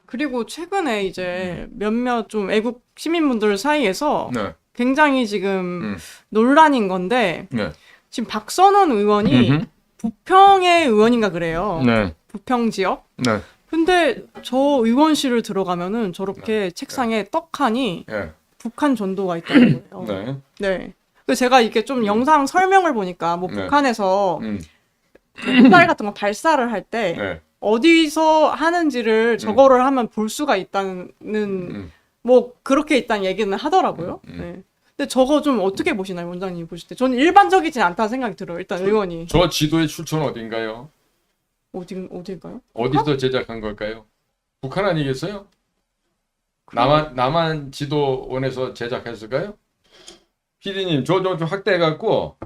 그리고 최근에 이제 몇몇 좀 애국 시민분들 사이에서 네. 굉장히 지금 논란인 건데 네. 지금 박선원 의원이 부평의 의원인가 그래요. 네. 부평 지역. 네. 근데 저 의원실을 들어가면은 저렇게 책상에 떡하니 네. 북한 전도가 있다는 거예요. 네. 네. 그래서 제가 이게 좀 영상 설명을 보니까 뭐 네. 북한에서 음. 미사일 같은 거 발사를 할 때 네. 어디서 하는지를 저거를 하면 볼 수가 있다는 뭐 그렇게 있다는 얘기는 하더라고요. 네. 근데 저거 좀 어떻게 보시나요, 원장님 보실 때? 저는 일반적이진 않다는 생각이 들어요. 일단 의원이 저 지도의 출처는 어딘가요? 어딜까요? 어디서 제작한 걸까요? 북한 아니겠어요? 남한 지도원에서 제작했을까요? PD님, 저 확대해갖고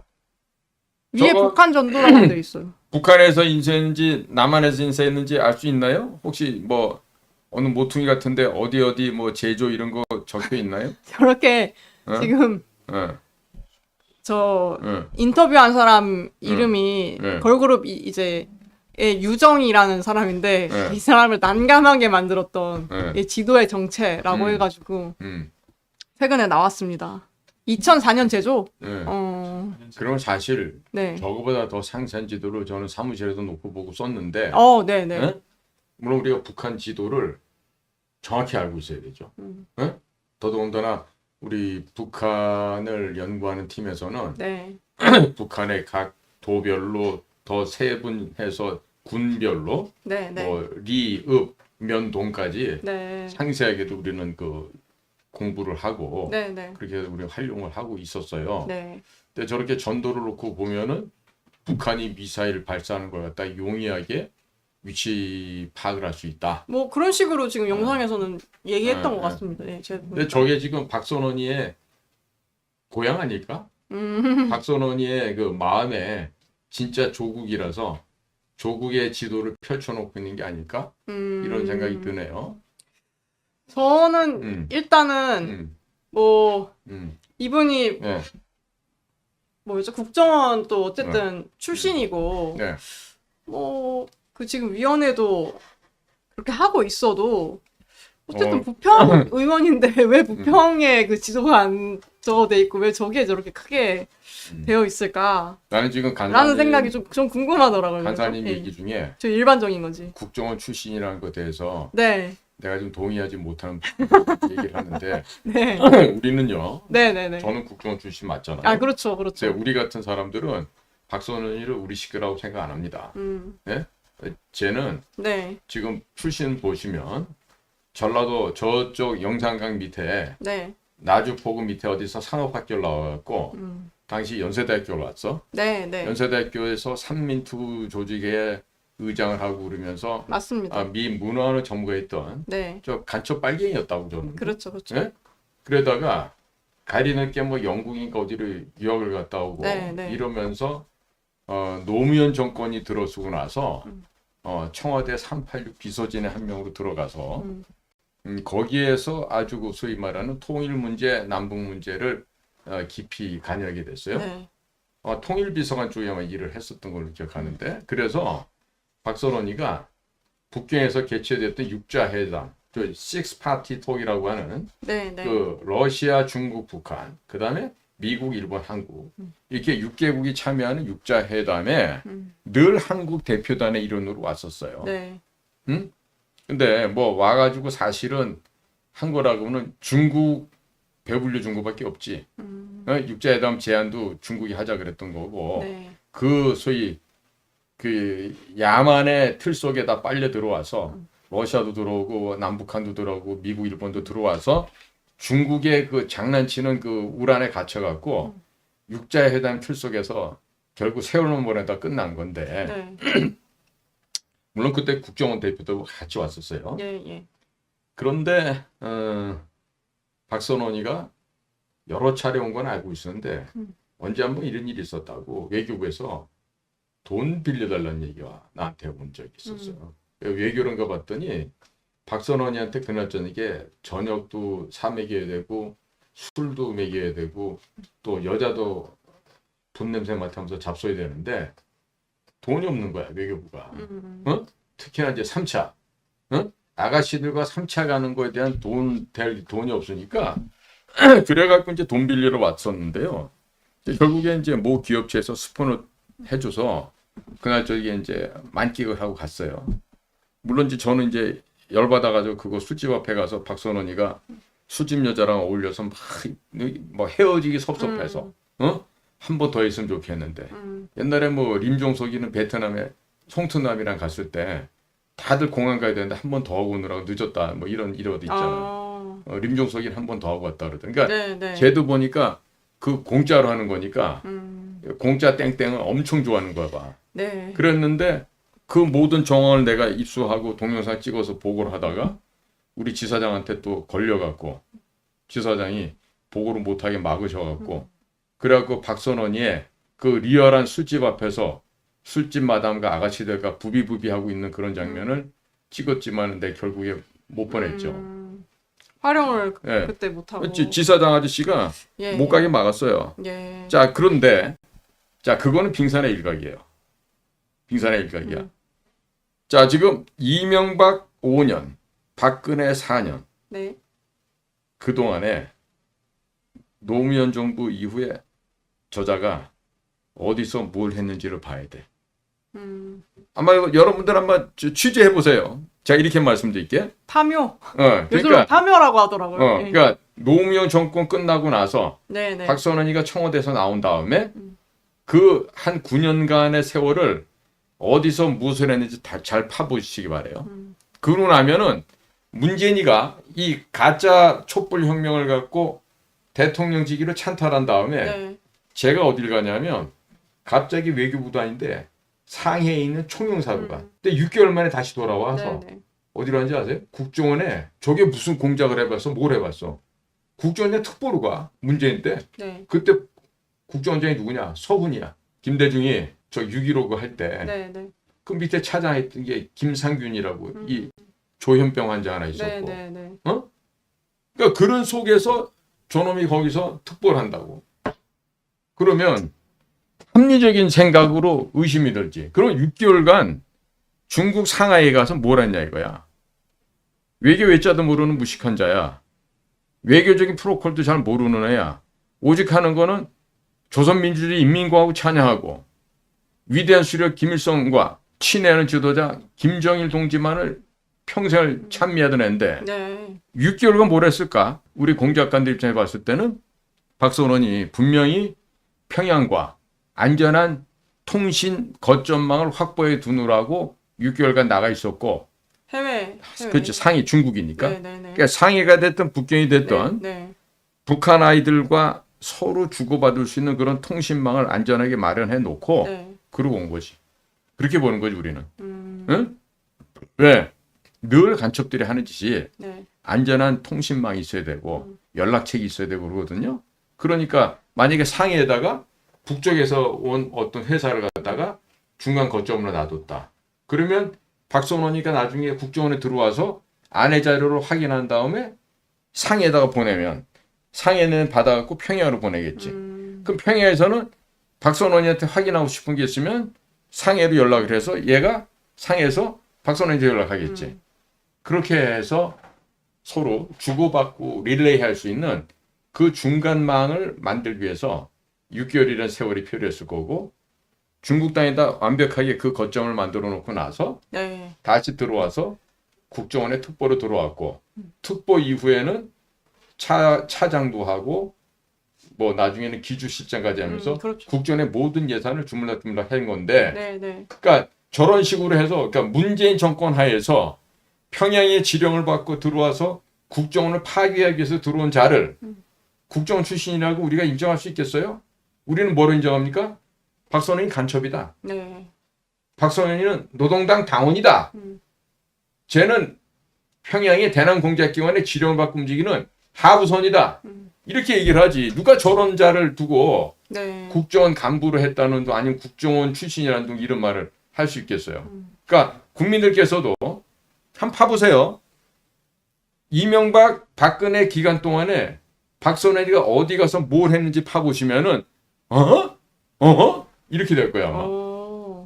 위에 저거- 북한 전도라고 돼 있어요. 북한에서 인쇄했는지 남한에서 인쇄했는지 알 수 있나요? 혹시 뭐 어느 모퉁이 같은데 어디 뭐 제조 이런 거 적혀 있나요? 저렇게 지금 어. 저 어. 인터뷰한 사람 이름이 네. 걸그룹 이제 유정이라는 사람인데 네. 이 사람을 난감하게 만들었던 네. 이 지도의 정체라고 해가지고 최근에 나왔습니다. 2004년 제조. 네. 그럼 사실 네. 저거보다 더 상세한 지도를 저는 사무실에서 놓고 보고 썼는데 네네. 네? 물론 우리가 북한 지도를 정확히 알고 있어야 되죠. 네? 더더군다나 우리 북한을 연구하는 팀에서는 네. 북한의 각 도별로 더 세분해서 군별로 네. 네. 뭐 리, 읍, 면, 동까지 네. 상세하게도 우리는 그 공부를 하고 네. 네. 그렇게 해서 우리 활용을 하고 있었어요. 네. 근데 저렇게 전도를 놓고 보면은 북한이 미사일 발사하는 걸 갖다 용이하게 위치 파악을 할 수 있다. 뭐 그런 식으로 지금 영상에서는 얘기했던 것 네. 같습니다. 네. 제가 근데 저게 지금 박선원이의 고향 아닐까? 박선원이의 그 마음에 진짜 조국이라서 조국의 지도를 펼쳐놓고 있는 게 아닐까? 이런 생각이 드네요. 저는 일단은 뭐 이분이 네. 뭐였죠? 국정원 또 어쨌든 출신이고 네. 뭐 그 지금 위원회도 그렇게 하고 있어도 어쨌든 어. 부평 의원인데 왜 부평에 그 지도가 안 적어돼 있고 왜 저기에 저렇게 크게 되어 있을까? 나는 지금 라는 생각이 좀 궁금하더라고요. 간사님 그래서. 얘기 중에 저 일반적인 거지. 국정원 출신이라는 것에 대해서 네. 내가 좀 동의하지 못하는 얘기를 하는데 네. 우리는요. 네네네. 저는 국정원 출신 맞잖아요. 아 그렇죠, 그렇죠. 우리 같은 사람들은 박선원이를 우리 식구라고 생각 안 합니다. 네? 쟤는 네. 지금 출신 보시면 전라도 저쪽 영산강 밑에 네. 나주포구 밑에 어디서 상업학교를 나와갖고 당시 연세대학교를 왔어. 네. 네. 연세대학교에서 삼민투 조직의 의장을 하고 그러면서 맞습니다. 미 문화를 전무했던 네. 저 간첩 빨갱이였다고 저는. 그렇죠, 그렇죠. 네? 그러다가 가리늦게 뭐 영국인가 어디를 유학을 갔다 오고 네, 네. 이러면서 노무현 정권이 들어서고 나서 청와대 386 비서진의 한 명으로 들어가서 거기에서 아주 그 소위 말하는 통일 문제, 남북 문제를 깊이 관여하게 됐어요. 네. 통일비서관 쪽에 아마 일을 했었던 걸로 기억하는데 그래서 박선원이가 북경에서 개최됐던 육자회담, 저 식스파티 톡이라고 하는 네. 네. 그 러시아, 중국, 북한, 그 다음에 미국, 일본, 한국 이렇게 6개국이 참여하는 육자회담에 늘 한국 대표단의 일원으로 왔었어요. 네. 근데 뭐 와가지고 사실은 한 거라고는 중국 배불려 준 거밖에 없지. 육자회담 제안도 중국이 하자 그랬던 거고 네. 그 소위 그 야만의 틀 속에다 빨려 들어와서 러시아도 들어오고 남북한도 들어오고 미국, 일본도 들어와서 중국의 그 장난치는 그 우란에 갇혀갖고 육자회담 틀 속에서 결국 세월호 보내다 끝난 건데 네. 물론 그때 국정원 대표도 같이 왔었어요. 예, 예. 그런데 박선원이가 여러 차례 온 건 알고 있었는데 언제 한번 이런 일이 있었다고 외교부에서 돈 빌려달라는 얘기가 나한테 온 적이 있었어요. 외교를 가봤더니 박선원이한테 그날 저녁에 저녁도 사 먹여야 되고 술도 먹여야 되고 또 여자도 돈 냄새 맡으면서 잡숴야 되는데 돈이 없는 거야 외교부가. 특히나 이제 3차 아가씨들과 3차 가는 거에 대한 될 돈이 없으니까 그래갖고 이제 돈 빌리러 왔었는데요. 결국에 이제 모 기업체에서 스폰을 해줘서 그날 저기 이제 만끽을 하고 갔어요. 물론 이제 저는 이제 열받아가지고 그거 술집 앞에 가서 박선원이가 술집 여자랑 어울려서 막 헤어지기 섭섭해서 한 번 더 있으면 좋겠는데 옛날에 뭐 림종석이는 베트남에 송트남이랑 갔을 때 다들 공항 가야 되는데 한 번 더 하고 오느라고 늦었다 뭐 이런 일화도 있잖아. 림종석이는 한 번 더 하고 왔다 그러더니 그러니까 네, 네. 쟤도 보니까 그 공짜로 하는 거니까 공짜 땡땡을 엄청 좋아하는 거야 봐. 네. 그랬는데 그 모든 정황을 내가 입수하고 동영상 찍어서 보고를 하다가 우리 지사장한테 또 걸려갖고 지사장이 보고를 못하게 막으셔갖고 그래갖고 박선원이의 그 리얼한 술집 앞에서 술집 마담과 아가씨들과 부비부비하고 있는 그런 장면을 찍었지만 내 결국에 못 보냈죠. 활용을 예. 그때 못하고. 지사장 아저씨가 예, 못 가게 막았어요. 예. 자, 그런데 자, 그거는 빙산의 일각이에요. 빙산의 일각이야. 자, 지금 이명박 5년, 박근혜 4년. 네. 그동안에 노무현 정부 이후에 저자가 어디서 뭘 했는지를 봐야 돼. 아마 여러분들 한번 취재해 보세요. 제가 이렇게 말씀드릴게. 파묘. 그러니까 요즘은 파묘라고 하더라고요. 예. 그러니까 노무현 정권 끝나고 나서 네, 네. 박선원이가 청와대에서 나온 다음에 그 한 9년간의 세월을 어디서 무엇을 했는지 다 잘 파보시기 바래요. 그러고 나면은 문재인이가 이 가짜 촛불 혁명을 갖고 대통령직위로 찬탈한 다음에 네. 제가 어딜 가냐면 갑자기 외교부도 아닌데 상해에 있는 총영사로가 근데 6개월 만에 다시 돌아와서 네, 네. 어디로 하는지 아세요? 국정원에 저게 무슨 공작을 해봤어? 뭘 해봤어? 국정원에 특보로 가 문재인 때 네. 그때 국정원장이 누구냐? 서훈이야. 김대중이 저 6.15 할 때 네, 네. 그 밑에 차장했던 게 김상균이라고 이 조현병 환자 하나 있었고 네, 네, 네. 그러니까 그런 속에서 저놈이 거기서 특보를 한다고. 그러면 합리적인 생각으로 의심이 들지. 그럼 6개월간 중국 상하이에 가서 뭘 했냐 이거야. 외교 외자도 모르는 무식한 자야. 외교적인 프로토콜도 잘 모르는 애야. 오직 하는 거는 조선민주주의 인민공화국 찬양하고 위대한 수령 김일성과 친애하는 지도자 김정일 동지만을 평생을 찬미하던 애인데 네. 6개월간 뭘 했을까? 우리 공작관들 입장에 봤을 때는 박선원이 분명히 평양과 안전한 통신 거점망을 확보해 두느라고 6개월간 나가 있었고 해외. 그렇죠. 상해 중국이니까. 네, 네, 네. 그러니까 상해가 됐든 북경이 됐든 네, 네. 북한 아이들과 서로 주고받을 수 있는 그런 통신망을 안전하게 마련해 놓고 네. 그러고 온 거지. 그렇게 보는 거지 우리는. 응? 왜? 늘 간첩들이 하는 짓이 네. 안전한 통신망이 있어야 되고 연락책이 있어야 되고 그러거든요. 그러니까 만약에 상해에다가 북쪽에서 온 어떤 회사를 갖다가 중간 거점으로 놔뒀다. 그러면 박선원이가 나중에 국정원에 들어와서 안의 자료를 확인한 다음에 상해에다가 보내면 상해는 받아갖고 평양으로 보내겠지. 그럼 평양에서는 박선원이한테 확인하고 싶은 게 있으면 상해로 연락을 해서 얘가 상해에서 박선원한테 연락하겠지. 그렇게 해서 서로 주고받고 릴레이 할 수 있는 그 중간망을 만들기 위해서 6개월이라는 세월이 필요했을 거고 중국 땅에다 완벽하게 그 거점을 만들어 놓고 나서 네. 다시 들어와서 국정원에 특보로 들어왔고 특보 이후에는 차장도 하고 뭐 나중에는 기주실장까지 하면서 그렇죠. 국정원의 모든 예산을 주물럭주물럭 한 건데 네, 네. 그러니까 저런 식으로 해서 그러니까 문재인 정권 하에서 평양의 지령을 받고 들어와서 국정원을 파괴하기 위해서 들어온 자를 국정원 출신이라고 우리가 인정할 수 있겠어요? 우리는 뭐로 인정합니까? 박선원이 간첩이다. 네. 박선원이는 노동당 당원이다. 쟤는 평양의 대남 공작기관의 지령을 받고 움직이는 하부선이다. 이렇게 얘기를 하지. 누가 저런 자를 두고 네. 국정원 간부를 했다는 둥 아니면 국정원 출신이라는 둥 이런 말을 할 수 있겠어요. 그러니까 국민들께서도 한번 파보세요. 이명박, 박근혜 기간 동안에 박선원이가 어디 가서 뭘 했는지 파보시면은 이렇게 될 거야 아마.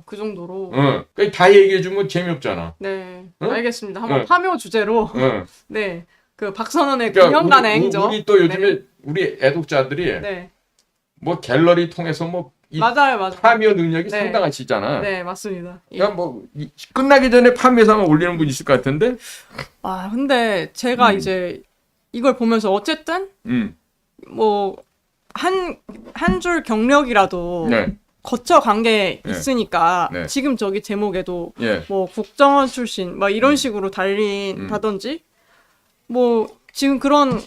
그 정도로. 다 얘기해주면 재미없잖아. 네, 응? 알겠습니다. 한번 응. 파묘 주제로. 응. 네, 그 박선원의 그러니까 9년간의 행적. 우리 또 요즘에 우리 애독자들이 네, 뭐 갤러리 통해서 뭐 이 맞아요. 파묘 능력이 네. 상당하시잖아. 네, 맞습니다. 예. 그러니까 뭐 끝나기 전에 판매상을 올리는 분 있을 것 같은데. 아, 근데 제가 이제 이걸 보면서 어쨌든 뭐 한 줄 경력이라도 네. 거쳐간 게 네. 있으니까 네. 지금 저기 제목에도 예. 뭐 국정원 출신 막 이런 식으로 달린다든지 뭐 지금 그런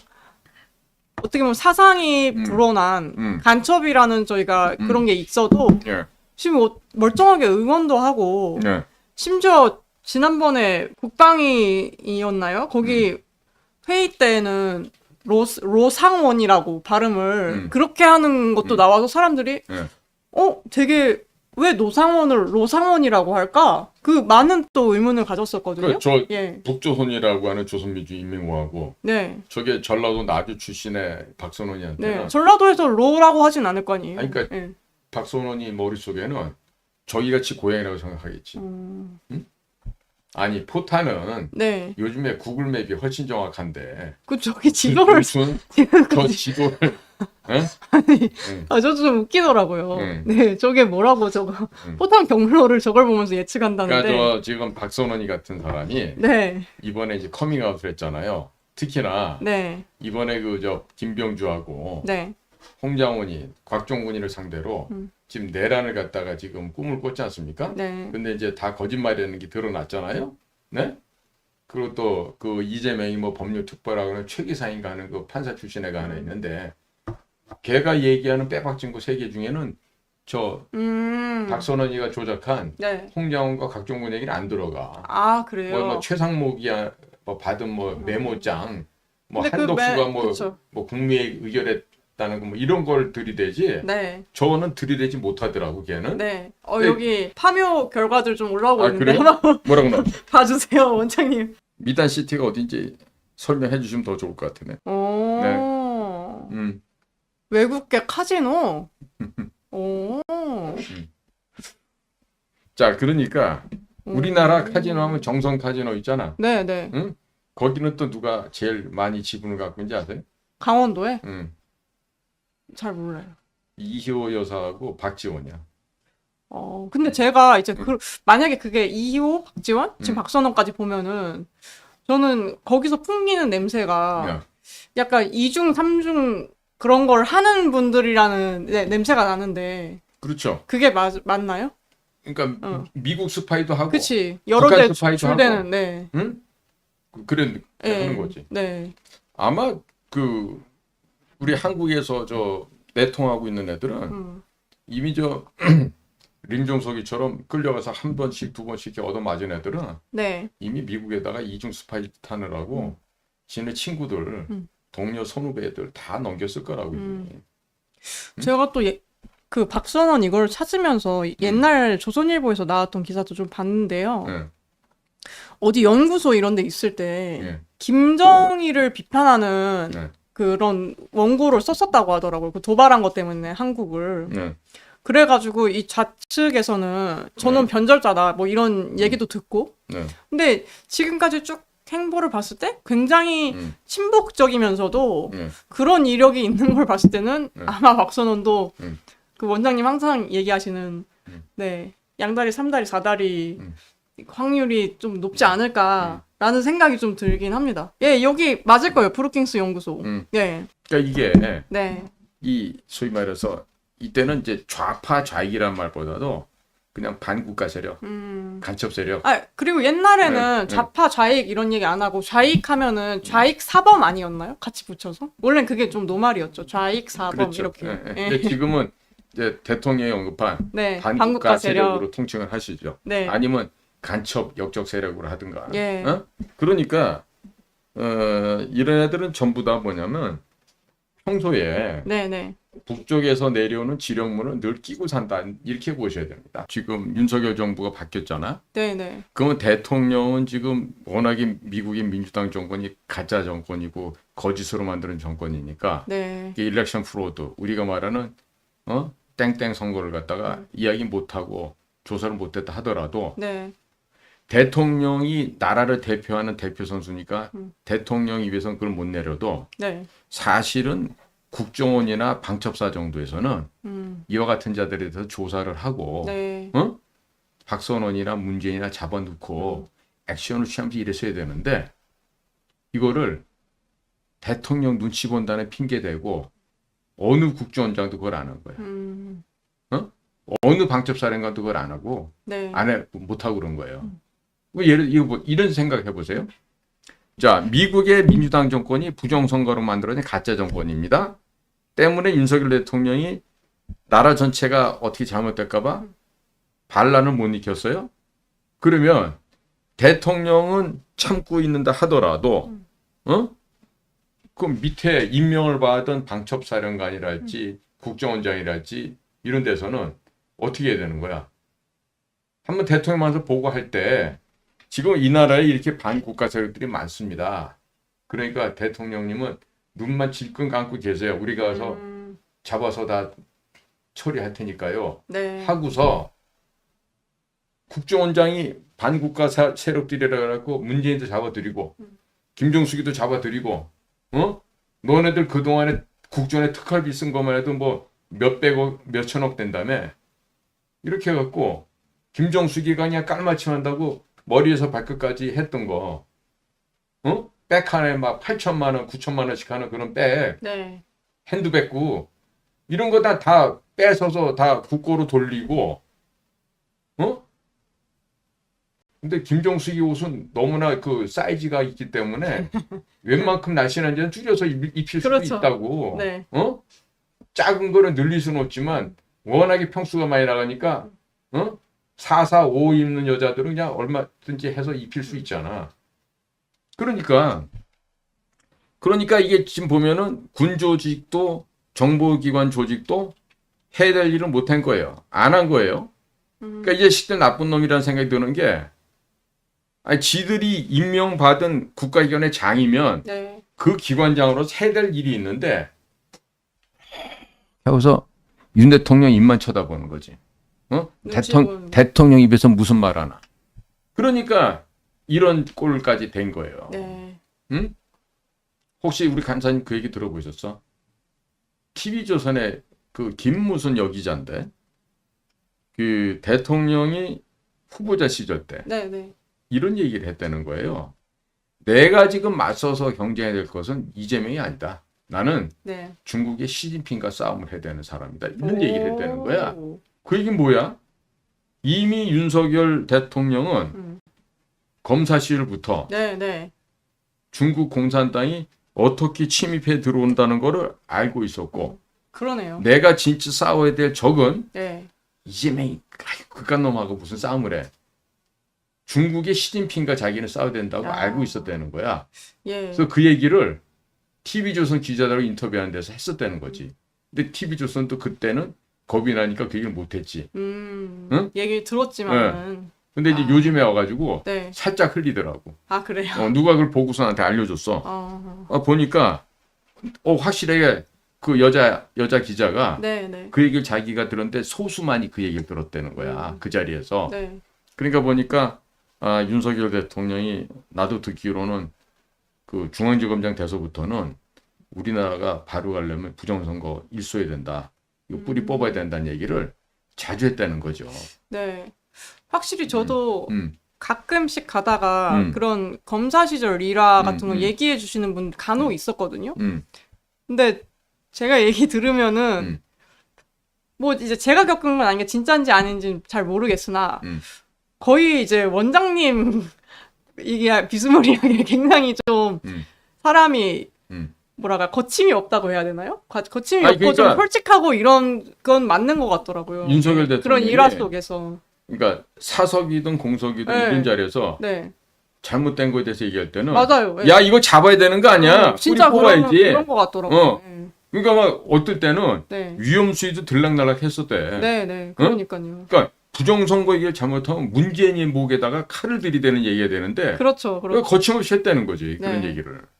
어떻게 보면 사상이 불어난 간첩이라는 저희가 그런 게 있어도 예. 지금 멀쩡하게 응원도 하고 예. 심지어 지난번에 국방위이었나요? 거기 회의 때는 로상원이라고 발음을 그렇게 하는 것도 나와서 사람들이 예. 되게 왜 노상원을 로상원이라고 할까? 그 많은 또 의문을 가졌었거든요. 저 예. 북조선이라고 하는 조선민주인민공화국 네. 저게 전라도 나주 출신의 박선원이한테는 네. 전라도에서 로라고 하진 않을 거 아니에요. 아니, 그러니까 예. 박선원이 머릿속에는 저기같이 고향이라고 생각하겠지. 응? 아니 포탄은 네. 요즘에 구글맵이 훨씬 정확한데 그 저기 지도를 무슨 저 지도를 응? 아니, 응. 저도 좀 웃기더라고요. 응. 네, 저게 뭐라고 저거 포탄 경로를 저걸 보면서 예측한다는데. 그러니까 저 지금 박선원이 같은 사람이 네, 이번에 이제 커밍아웃을 했잖아요. 특히나 네, 이번에 그 저 김병주하고 네, 홍장원이 곽종군이를 상대로 지금 내란을 갖다가 지금 꿈을 꿨지 않습니까? 네, 근데 이제 다 거짓말이라는 게 드러났잖아요. 네? 그리고 또 그 이재명이 뭐 법률특보라고 하는 최기사인가 하는 그 판사 출신 애가 하나 있는데 걔가 얘기하는 빼박 증거 3개 중에는 저 박선원이가 조작한 네. 홍장원과 곽종군 얘기는 안 들어가. 아, 그래요? 뭐 최상목이야 뭐 받은 뭐 메모장 뭐 근데 그 한덕수가 그쵸. 뭐 국무회의 의결했다는 거 뭐 이런 걸 들이대지 네, 저는 들이대지 못하더라고 걔는. 네. 네. 여기 파묘 결과들 좀 올라오고 아, 있는데 그래요? 한번 뭐라고 나와? 봐주세요, 원장님. 미단 시티가 어딘지 설명해 주시면 더 좋을 것 같으네. 오, 음. 외국계 카지노. 오, 자, 그러니까 우리나라 카지노 하면 정성 카지노 있잖아. 네, 네. 응? 거기는 또 누가 제일 많이 지분을 갖고 있는지 아세요? 강원도에? 응. 잘 몰라요. 이효 여사하고 박지원이야. 근데 제가 이제 만약에 그게 이호, 박지원, 지금 음. 박선원까지 보면은 저는 거기서 풍기는 냄새가 야. 약간 2중, 3중 그런 걸 하는 분들이라는 냄새가 나는데 그렇죠. 그게 맞나요? 그러니까 미국 스파이도 하고 그치. 여러 북한 대 스파이도 줄대는, 하고. 네. 응? 그래 네. 하는 거지. 네. 아마 그 우리 한국에서 저 내통하고 있는 애들은 이미 저 림종석이처럼 끌려가서 한 번씩 두 번씩 이렇게 얻어맞은 애들은 네. 이미 미국에다가 이중 스파이 타느라고 지네 친구들 동료 선후배들 다 넘겼을 거라고. 제가 또 그 박선원 이걸 찾으면서 옛날 조선일보에서 나왔던 기사도 좀 봤는데요. 네. 어디 연구소 이런 데 있을 때 네. 김정일을 비판하는 네. 그런 원고를 썼었다고 하더라고요. 그 도발한 것 때문에 한국을. 네. 그래가지고 이 좌측에서는 저는 변절자다 뭐 이런 얘기도 듣고. 네. 근데 지금까지 쭉 행보를 봤을 때 굉장히 친북적이면서도 그런 이력이 있는 걸 봤을 때는 아마 박선원도 그 원장님 항상 얘기하시는 네 양다리, 삼다리, 사다리 확률이 좀 높지 않을까라는 생각이 좀 들긴 합니다. 예, 여기 맞을 거예요. 브루킹스 연구소. 예. 그러니까 이게 네. 이 소위 말해서 이때는 이제 좌파 좌익이란 말보다도 그냥 반국가 세력, 간첩 세력. 아, 그리고 옛날에는 좌파, 좌익 이런 얘기 안 하고 좌익 하면은 좌익 사범 아니었나요? 같이 붙여서? 원래는 그게 좀 노말이었죠. 좌익 사범 그렇죠. 이렇게. 예, 예. 예. 근데 지금은 이제 대통령이 언급한 네, 반국가 세력으로 통칭을 하시죠. 네. 아니면 간첩 역적 세력으로 하든가. 예. 그러니까 이런 애들은 전부 다 뭐냐면 평소에 네네. 북쪽에서 내려오는 지령문을 늘 끼고 산다 이렇게 보셔야 됩니다. 지금 윤석열 정부가 바뀌었잖아. 네네. 그러면 대통령은 지금 워낙에 미국의 민주당 정권이 가짜 정권이고 거짓으로 만드는 정권이니까 네. 이게 일렉션 프로드 우리가 말하는 땡땡 선거를 갖다가 이야기 못하고 조사를 못했다 하더라도 네. 대통령이 나라를 대표하는 대표 선수니까 음. 대통령 입에서는 그걸 못 내려도 네. 사실은 국정원이나 방첩사 정도에서는 이와 같은 자들에 대해서 조사를 하고 네. 박선원이나 문재인이나 잡아놓고 액션을 취하면서 이랬어야 되는데 이거를 대통령 눈치 본다는 핑계 대고 어느 국정원장도 그걸 안 한 거야. 어느 방첩사령관도 그걸 안 하고 네. 못 하고 그런 거예요. 이런 생각 해보세요. 자, 미국의 민주당 정권이 부정선거로 만들어진 가짜 정권입니다. 때문에 윤석열 대통령이 나라 전체가 어떻게 잘못될까봐 반란을 못 익혔어요. 그러면 대통령은 참고 있는다 하더라도, 그 밑에 임명을 받은 방첩사령관이랄지 국정원장이랄지 이런 데서는 어떻게 해야 되는 거야? 한번 대통령한테 보고할 때 지금 이 나라에 이렇게 반국가 세력들이 많습니다. 그러니까 대통령님은 눈만 질끈 감고 계세요. 우리가 가서 잡아서 다 처리할 테니까요. 네. 하고서 국정원장이 반국가 세력들이라 그래갖고 문재인도 잡아들이고 김정숙이도 잡아들이고 너네들 그동안에 국정원에 특활비 쓴 것만 해도 뭐 몇백억 몇천억 된다며 이렇게 해갖고 김정숙이가 그냥 깔맞춤 한다고 머리에서 발끝까지 했던 거 백 하나에 막 8천만 원 9천만 원씩 하는 그런 백 네. 핸드백구 이런 거 다 뺏어서 다 국고로 돌리고 근데 김정숙이 옷은 너무나 그 사이즈가 있기 때문에 웬만큼 날씬한지는 줄여서 입힐 그렇죠. 수도 있다고. 네. 작은 거는 늘릴 수는 없지만 워낙에 평수가 많이 나가니까 4, 4, 5 입는 여자들은 그냥 얼마든지 해서 입힐 수 있잖아. 그러니까 이게 지금 보면은 군 조직도 정보기관 조직도 해야 될 일을 못 한 거예요. 안 한 거예요. 그러니까 이제 실제 나쁜 놈이라는 생각이 드는 게 아니, 지들이 임명받은 국가기관의 장이면 네. 그 기관장으로서 해야 될 일이 있는데 하고서 윤 대통령 입만 쳐다보는 거지. 눈치 보는. 대통령 입에서 무슨 말 하나. 그러니까 이런 꼴까지 된 거예요. 네. 응? 혹시 우리 간사님 그 얘기 들어보셨어? TV조선의 그 김무순 여기자인데 그 대통령이 후보자 시절 때 네. 네. 이런 얘기를 했다는 거예요. 내가 지금 맞서서 경쟁해야 될 것은 이재명이 아니다. 나는 네. 중국의 시진핑과 싸움을 해야 되는 사람이다. 이런 얘기를 했다는 거야. 오. 그 얘기는 뭐야? 이미 윤석열 대통령은 검사실부터 네. 네. 중국 공산당이 어떻게 침입해 들어온다는 거를 알고 있었고 그러네요. 내가 진짜 싸워야 될 적은 네. 이재명이 그깟 놈하고 무슨 싸움을 해. 중국의 시진핑과 자기는 싸워야 된다고 아. 알고 있었다는 거야. 예. 그래서 그 얘기를 TV조선 기자들하고 인터뷰하는 데서 했었다는 거지. 근데 TV조선도 그때는 겁이 나니까 그 얘기를 못했지. 응? 얘기 들었지만은. 근데 이제 요즘에 와가지고 네. 살짝 흘리더라고. 아, 그래요? 누가 그걸 보고서 나한테 알려줬어. 보니까 확실하게 그 여자 기자가 네. 네. 그 얘기를 자기가 들었는데 소수만이 그 얘기를 들었다는 거야. 그 자리에서. 네. 그러니까 보니까 윤석열 대통령이 나도 듣기로는 그 중앙지검장 돼서부터는 우리나라가 바로 가려면 부정선거 일소해야 된다. 이거 뿌리 뽑아야 된다는 얘기를 자주 했다는 거죠. 네. 확실히 저도 음. 가끔씩 가다가 그런 검사 시절 일화 같은 거 얘기해 주시는 분 간혹 있었거든요. 근데 제가 얘기 들으면은 뭐 이제 제가 겪은 건 아니니까 진짜인지 아닌지는 잘 모르겠으나 거의 이제 원장님 이게 비스무리하게 굉장히 좀 사람이 뭐랄까 거침이 없다고 해야 되나요? 거침이 아니, 없고 그러니까 좀 솔직하고 이런 건 맞는 것 같더라고요. 윤석열 그런 대통령이 일화 속에서. 그러니까 사석이든 공석이든 네. 이런 자리에서 네. 잘못된 거에 대해서 얘기할 때는 맞아요. 예. 야 이거 잡아야 되는 거 아니야? 진짜 뿌리 뽑아야지. 그런 것 같더라고요. 네. 그러니까 막 어떨 때는 네. 위험 수위도 들락날락 했었대. 네, 네. 그러니까요. 그러니까 부정선거 얘기를 잘못하면 문재인의 목에다가 칼을 들이대는 얘기가 되는데 그렇죠. 거침없이 했다는 거지. 그런 네. 얘기를.